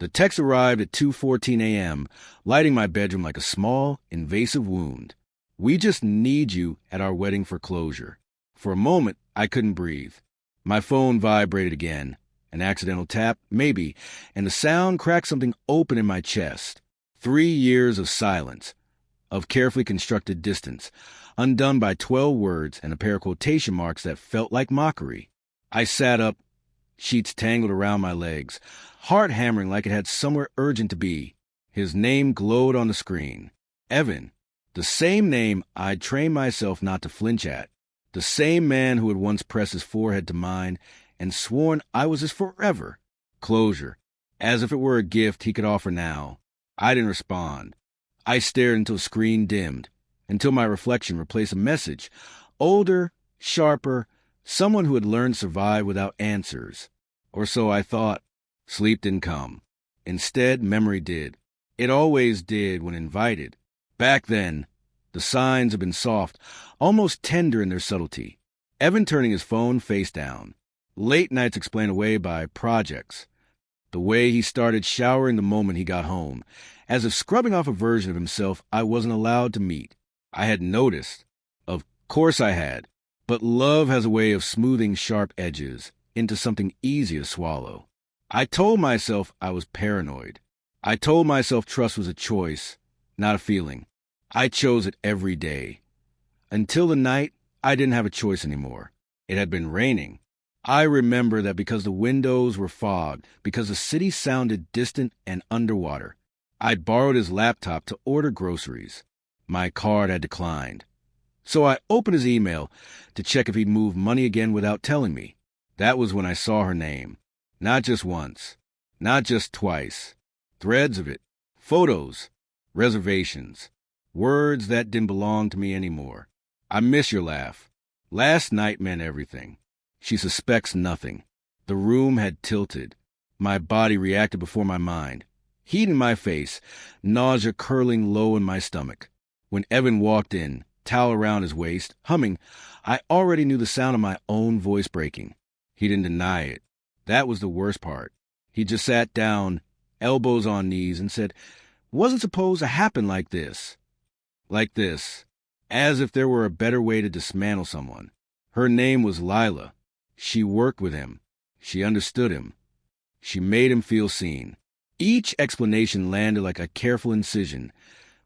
The text arrived at 2:14 a.m., lighting my bedroom like a small, invasive wound. We just need you at our wedding for closure. For a moment, I couldn't breathe. My phone vibrated again. An accidental tap, maybe, and the sound cracked something open in my chest. 3 years of silence, of carefully constructed distance, undone by 12 words and a pair of quotation marks that felt like mockery. I sat up, sheets tangled around my legs, heart hammering like it had somewhere urgent to be. His name glowed on the screen. Evan. The same name I'd trained myself not to flinch at. The same man who had once pressed his forehead to mine and sworn I was his forever. Closure. As if it were a gift he could offer now. I didn't respond. I stared until the screen dimmed, until my reflection replaced a message. Older, sharper, someone who had learned to survive without answers. Or so I thought. Sleep didn't come. Instead, memory did. It always did when invited. Back then, the signs had been soft, almost tender in their subtlety. Evan turning his phone face down. Late nights explained away by projects. The way he started showering the moment he got home, as if scrubbing off a version of himself I wasn't allowed to meet. I had noticed. Of course I had. But love has a way of smoothing sharp edges into something easy to swallow. I told myself I was paranoid. I told myself trust was a choice, not a feeling. I chose it every day. Until the night, I didn't have a choice anymore. It had been raining. I remember that because the windows were fogged, because the city sounded distant and underwater. I'd borrowed his laptop to order groceries. My card had declined. So I opened his email to check if he'd moved money again without telling me. That was when I saw her name. Not just once. Not just twice. Threads of it. Photos. Reservations. Words that didn't belong to me anymore. I miss your laugh. Last night meant everything. She suspects nothing. The room had tilted. My body reacted before my mind. Heat in my face, nausea curling low in my stomach. When Evan walked in, towel around his waist, humming, I already knew the sound of my own voice breaking. He didn't deny it. That was the worst part. He just sat down, elbows on knees, and said, "Wasn't supposed to happen like this." Like this. As if there were a better way to dismantle someone. Her name was Lila. She worked with him. She understood him. She made him feel seen. Each explanation landed like a careful incision,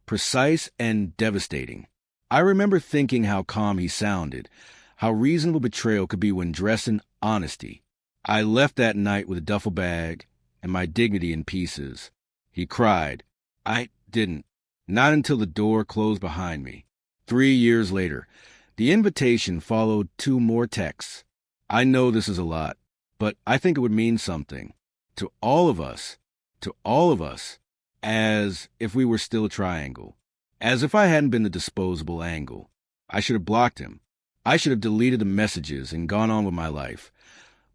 precise and devastating. I remember thinking how calm he sounded, how reasonable betrayal could be when dressed in honesty. I left that night with a duffel bag and my dignity in pieces. He cried. I didn't. Not until the door closed behind me. 3 years later, the invitation followed 2 more texts. I know this is a lot, but I think it would mean something. To all of us. To all of us. As if we were still a triangle. As if I hadn't been the disposable angle. I should have blocked him. I should have deleted the messages and gone on with my life.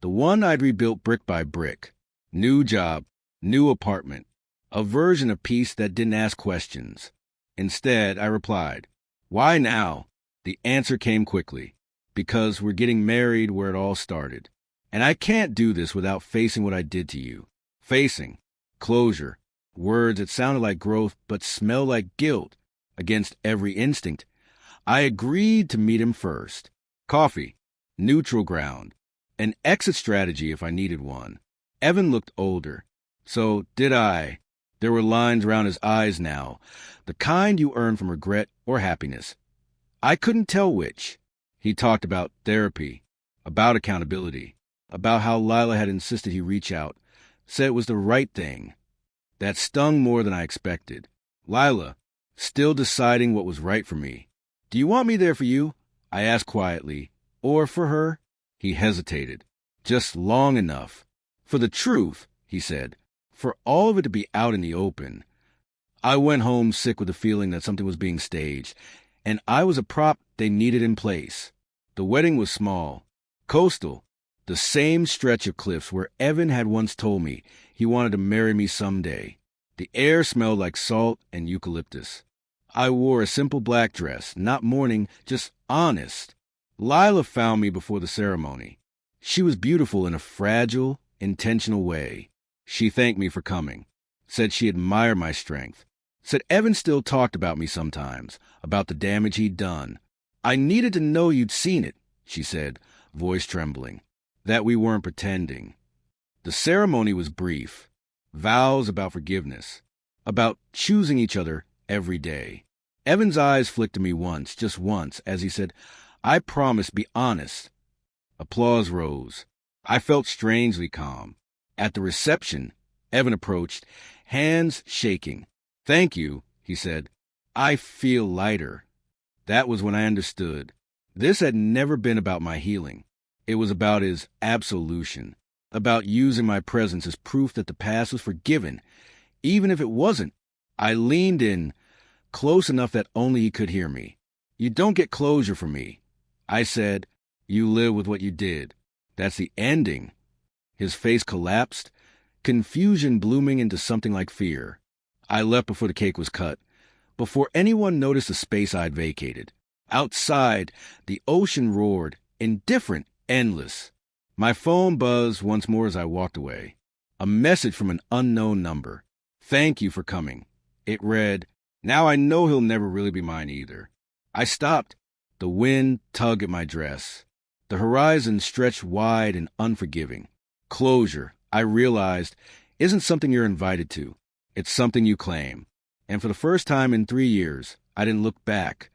The one I'd rebuilt brick by brick. New job. New apartment. A version of peace that didn't ask questions. Instead, I replied, "Why now?" The answer came quickly. Because we're getting married where it all started. And I can't do this without facing what I did to you. Facing. Closure. Words that sounded like growth but smelled like guilt. Against every instinct. I agreed to meet him first. Coffee. Neutral ground. An exit strategy if I needed one. Evan looked older. So did I. There were lines around his eyes now, the kind you earn from regret or happiness. I couldn't tell which. He talked about therapy, about accountability, about how Lila had insisted he reach out, said it was the right thing. That stung more than I expected. Lila, still deciding what was right for me. "Do you want me there for you?" I asked quietly. "Or for her?" He hesitated. "Just long enough. For the truth," he said. "For all of it to be out in the open." I went home sick with the feeling that something was being staged, and I was a prop they needed in place. The wedding was small, coastal, the same stretch of cliffs where Evan had once told me he wanted to marry me someday. The air smelled like salt and eucalyptus. I wore a simple black dress, not mourning, just honest. Lila found me before the ceremony. She was beautiful in a fragile, intentional way. She thanked me for coming. Said she admired my strength. Said Evan still talked about me sometimes, about the damage he'd done. I needed to know you'd seen it, she said, voice trembling. That we weren't pretending. The ceremony was brief. Vows about forgiveness. About choosing each other every day. Evan's eyes flicked at me once, just once, as he said, I promise, be honest. Applause rose. I felt strangely calm. At the reception, Evan approached, hands shaking. Thank you, he said. I feel lighter. That was when I understood. This had never been about my healing. It was about his absolution, about using my presence as proof that the past was forgiven, even if it wasn't. I leaned in, close enough that only he could hear me. You don't get closure from me. I said, you live with what you did. That's the ending. His face collapsed, confusion blooming into something like fear. I left before the cake was cut, before anyone noticed the space I'd vacated. Outside, the ocean roared, indifferent, endless. My phone buzzed once more as I walked away. A message from an unknown number. Thank you for coming. It read, now I know he'll never really be mine either. I stopped. The wind tugged at my dress. The horizon stretched wide and unforgiving. Closure, I realized, isn't something you're invited to. It's something you claim. And for the first time in 3 years, I didn't look back.